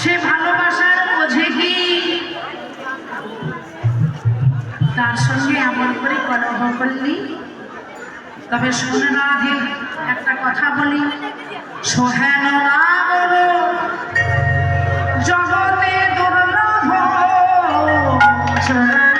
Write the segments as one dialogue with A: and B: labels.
A: সে ভালোবাসার বোঝে কি তার সঙ্গে এমন করে কলহ করলি? তবে শুনে না একটা কথা বলি, সোহেন জগতে দুর্লভ সোহেন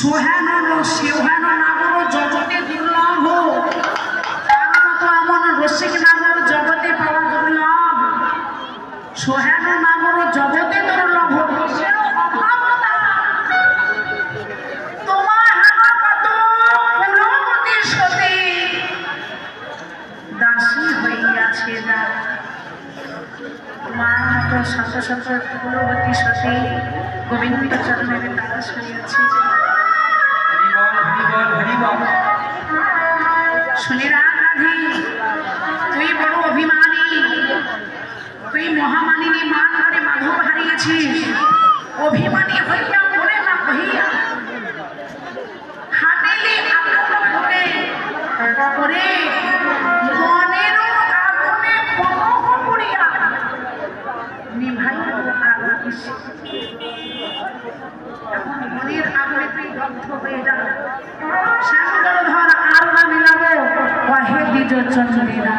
A: সেহেন নাগর জগতে দুর্লভ, তার মতো এমন রসিক নাগর জগতে পাওয়া দুর্লভ। সোহেন নাগর জগতে দুর্লভ, তোমার কত কুলবতী সতী দাসী হইয়াছে যা। তোমার মতো শত শত কুলবতী সতী গোবিন্দ চরণের দাস হইয়াছে। শুনে রাধি, তুই বড় অভিমানী, তুই মহামানিনী মান করে মাধব হারিয়েছিস। অভিমানী হইয়া মরে না কহিয়া হাতিলি আগুন করে করে মনেরও আগুনে পরহ করিয়া নিভাইব আগুন। এখন মনের আগুনে তুই দগ্ধ হয়ে যা। শ্যামল ধর আর না মিলাবো কহে দ্বিজ চন্দ্রেরা।